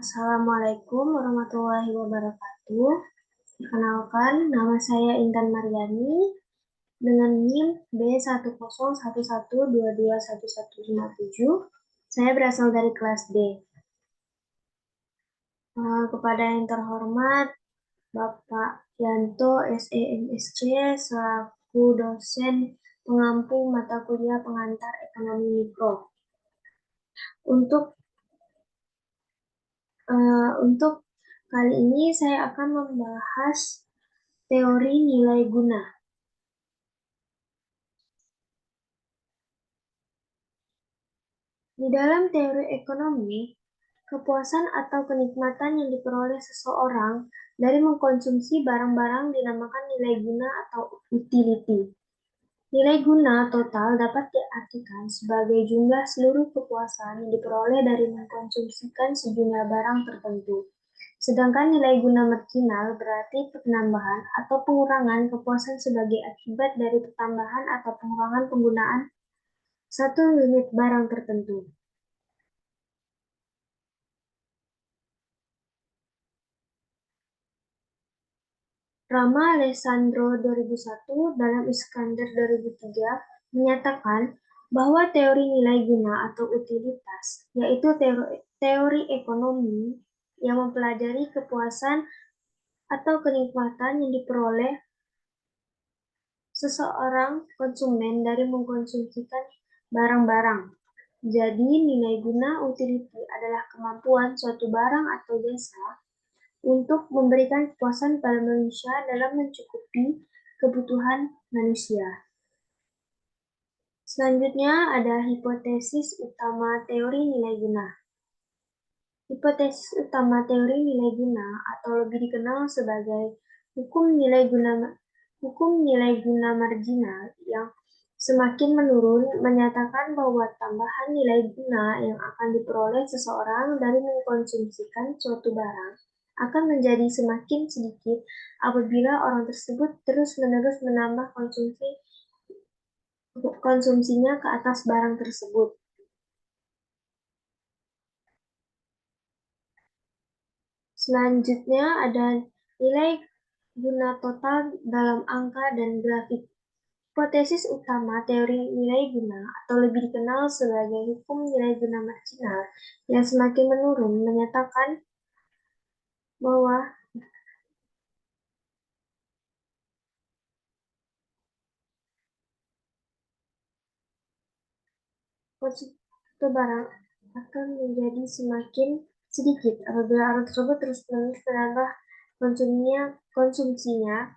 Assalamualaikum warahmatullahi wabarakatuh. Perkenalkan, nama saya Intan Maryani dengan NIM B1011221157. Saya berasal dari kelas D. Kepada yang terhormat Bapak Yanto SEMSC selaku dosen pengampu mata kuliah pengantar ekonomi mikro. Untuk kali ini saya akan membahas teori nilai guna. Di dalam teori ekonomi, kepuasan atau kenikmatan yang diperoleh seseorang dari mengkonsumsi barang-barang dinamakan nilai guna atau utility. Nilai guna total dapat diartikan sebagai jumlah seluruh kepuasan yang diperoleh dari mengkonsumsikan sejumlah barang tertentu. Sedangkan nilai guna marginal berarti penambahan atau pengurangan kepuasan sebagai akibat dari pertambahan atau pengurangan penggunaan satu unit barang tertentu. Rama Alessandro 2001 dalam Iskandar 2003 menyatakan bahwa teori nilai guna atau utilitas, yaitu teori ekonomi yang mempelajari kepuasan atau kenikmatan yang diperoleh seseorang konsumen dari mengkonsumsikan barang-barang. Jadi, nilai guna utility adalah kemampuan suatu barang atau jasa untuk memberikan kepuasan pada manusia dalam mencukupi kebutuhan manusia. Selanjutnya ada hipotesis utama teori nilai guna. Hipotesis utama teori nilai guna atau lebih dikenal sebagai hukum nilai guna marginal yang semakin menurun menyatakan bahwa tambahan nilai guna yang akan diperoleh seseorang dari mengkonsumsikan suatu barang akan menjadi semakin sedikit apabila orang tersebut terus-menerus menambah konsumsinya ke atas barang tersebut. Selanjutnya ada nilai guna total dalam angka dan grafik. Hipotesis utama teori nilai guna atau lebih dikenal sebagai hukum nilai guna marginal yang semakin menurun menyatakan bahwa konsumsi barang akan menjadi semakin sedikit apabila orang tersebut terus-menerus menambah konsumsinya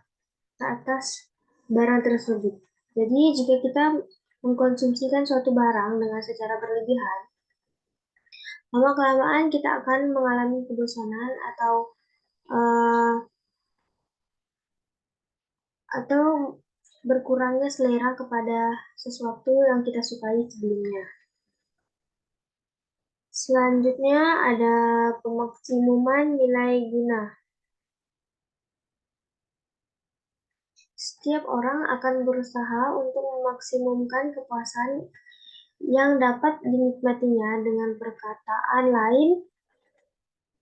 ke atas barang tersebut. Jadi jika kita mengkonsumsikan suatu barang dengan secara berlebihan, lama-kelamaan kita akan mengalami kebosanan atau berkurangnya selera kepada sesuatu yang kita sukai sebelumnya. Selanjutnya ada pemaksimuman nilai guna. Setiap orang akan berusaha untuk memaksimumkan kepuasan yang dapat dinikmatinya. Dengan perkataan lain,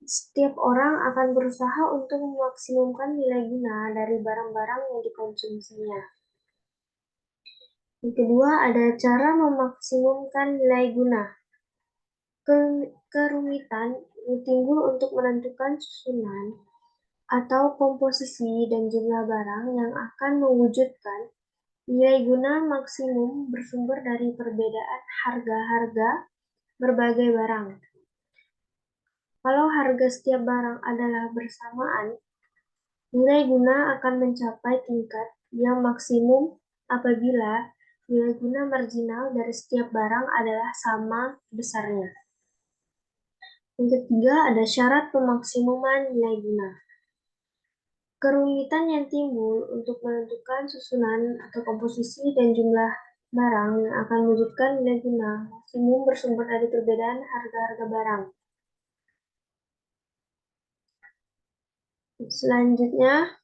setiap orang akan berusaha untuk memaksimumkan nilai guna dari barang-barang yang dikonsumsinya. Yang kedua, ada cara memaksimumkan nilai guna. Kerumitan yang timbul untuk menentukan susunan atau komposisi dan jumlah barang yang akan mewujudkan nilai guna maksimum bersumber dari perbedaan harga-harga berbagai barang. Kalau harga setiap barang adalah bersamaan, nilai guna akan mencapai tingkat yang maksimum apabila nilai guna marginal dari setiap barang adalah sama besarnya. Yang ketiga, ada syarat pemaksimuman nilai guna. Kerumitan yang timbul untuk menentukan susunan atau komposisi dan jumlah barang yang akan mewujudkan nilai guna maksimum bersumber dari perbedaan harga-harga barang. Selanjutnya,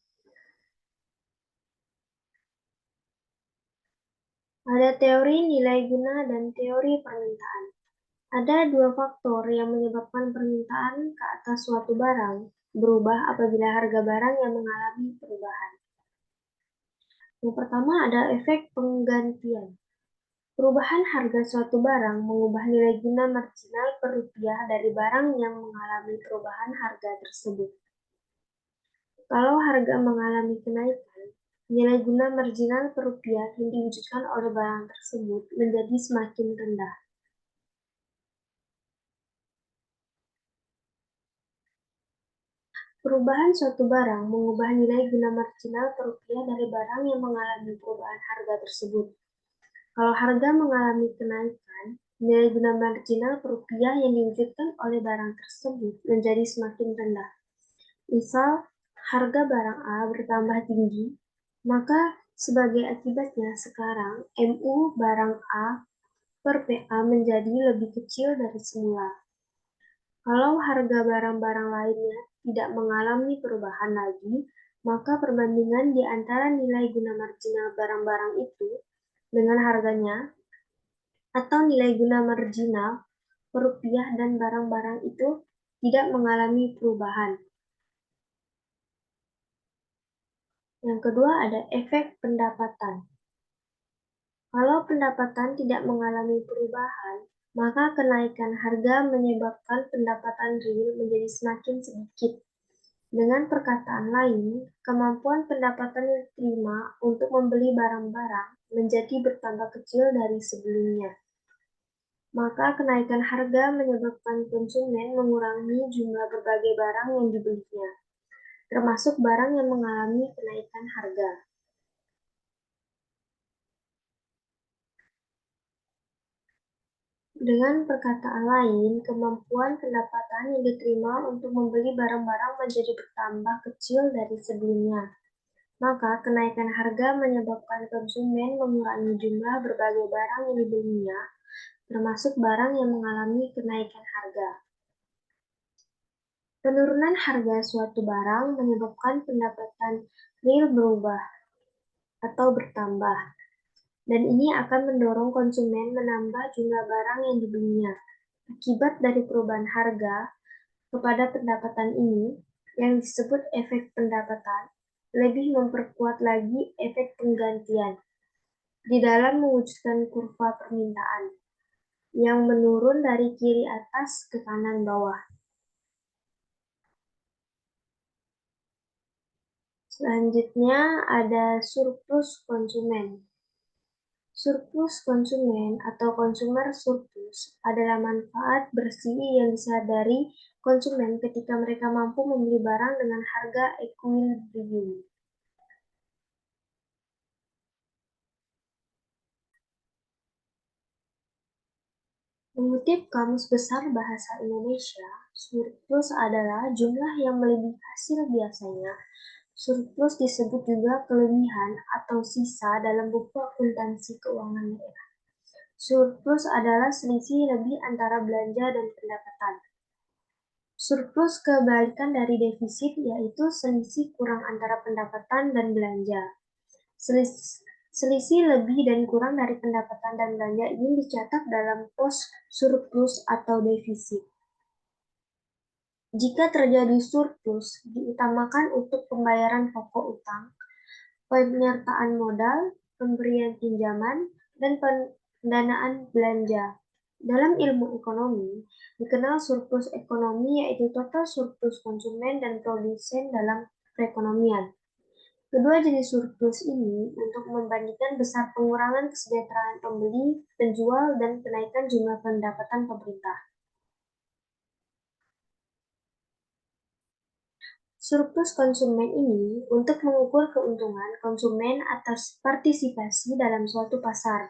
ada teori nilai guna dan teori permintaan. Ada dua faktor yang menyebabkan permintaan ke atas suatu barang berubah apabila harga barang yang mengalami perubahan. Yang pertama ada efek penggantian. Perubahan harga suatu barang mengubah nilai guna marginal per rupiah dari barang yang mengalami perubahan harga tersebut. Kalau harga mengalami kenaikan, nilai guna marginal per rupiah yang diwujudkan oleh barang tersebut menjadi semakin rendah. Perubahan suatu barang mengubah nilai guna marginal per rupiah dari barang yang mengalami perubahan harga tersebut. Kalau harga mengalami kenaikan, nilai guna marginal per rupiah yang diwujudkan oleh barang tersebut menjadi semakin rendah. Misal, harga barang A bertambah tinggi, maka sebagai akibatnya sekarang MU barang A per PA menjadi lebih kecil dari semula. Kalau harga barang-barang lainnya tidak mengalami perubahan lagi, maka perbandingan di antara nilai guna marginal barang-barang itu dengan harganya atau nilai guna marginal per rupiah dan barang-barang itu tidak mengalami perubahan. Yang kedua ada efek pendapatan. Kalau pendapatan tidak mengalami perubahan, maka kenaikan harga menyebabkan pendapatan real menjadi semakin sedikit. Dengan perkataan lain, kemampuan pendapatan yang diterima untuk membeli barang-barang menjadi bertambah kecil dari sebelumnya. Maka kenaikan harga menyebabkan konsumen mengurangi jumlah berbagai barang yang dibelinya, termasuk barang yang mengalami kenaikan harga. Dengan perkataan lain, kemampuan pendapatan yang diterima untuk membeli barang-barang menjadi bertambah kecil dari sebelumnya. Maka kenaikan harga menyebabkan konsumen mengurangi jumlah berbagai barang yang dibelinya, termasuk barang yang mengalami kenaikan harga. Penurunan harga suatu barang menyebabkan pendapatan real berubah atau bertambah, dan ini akan mendorong konsumen menambah jumlah barang yang dibelinya. Akibat dari perubahan harga kepada pendapatan ini, yang disebut efek pendapatan, lebih memperkuat lagi efek penggantian di dalam mewujudkan kurva permintaan yang menurun dari kiri atas ke kanan bawah. Selanjutnya ada surplus konsumen. Surplus konsumen atau consumer surplus adalah manfaat bersih yang disadari konsumen ketika mereka mampu membeli barang dengan harga equilibrium. Mengutip Kamus Besar Bahasa Indonesia, surplus adalah jumlah yang melebihi hasil biasanya. Surplus disebut juga kelebihan atau sisa dalam buku akuntansi keuangan daerah. Surplus adalah selisih lebih antara belanja dan pendapatan. Surplus kebalikan dari defisit yaitu selisih kurang antara pendapatan dan belanja. Selisih lebih dan kurang dari pendapatan dan belanja ini dicatat dalam pos surplus atau defisit. Jika terjadi surplus, diutamakan untuk pembayaran pokok utang, penyertaan modal, pemberian pinjaman, dan pendanaan belanja. Dalam ilmu ekonomi, dikenal surplus ekonomi yaitu total surplus konsumen dan produsen dalam perekonomian. Kedua jenis surplus ini untuk membandingkan besar pengurangan kesejahteraan pembeli, penjual, dan kenaikan jumlah pendapatan pemerintah. Surplus konsumen ini untuk mengukur keuntungan konsumen atas partisipasi dalam suatu pasar.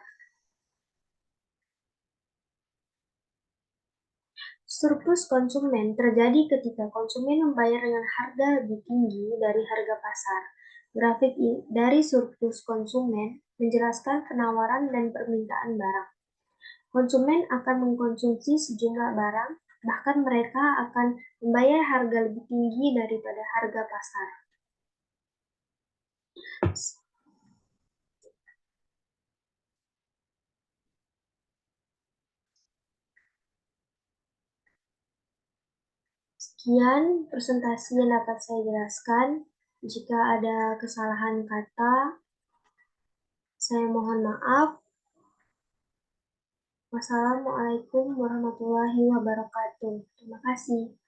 Surplus konsumen terjadi ketika konsumen membayar dengan harga lebih tinggi dari harga pasar. Grafik dari surplus konsumen menjelaskan penawaran dan permintaan barang. Konsumen akan mengkonsumsi sejumlah barang, bahkan mereka akan membayar harga lebih tinggi daripada harga pasar. Sekian presentasi yang dapat saya jelaskan. Jika ada kesalahan kata, saya mohon maaf. Wassalamualaikum warahmatullahi wabarakatuh. Terima kasih.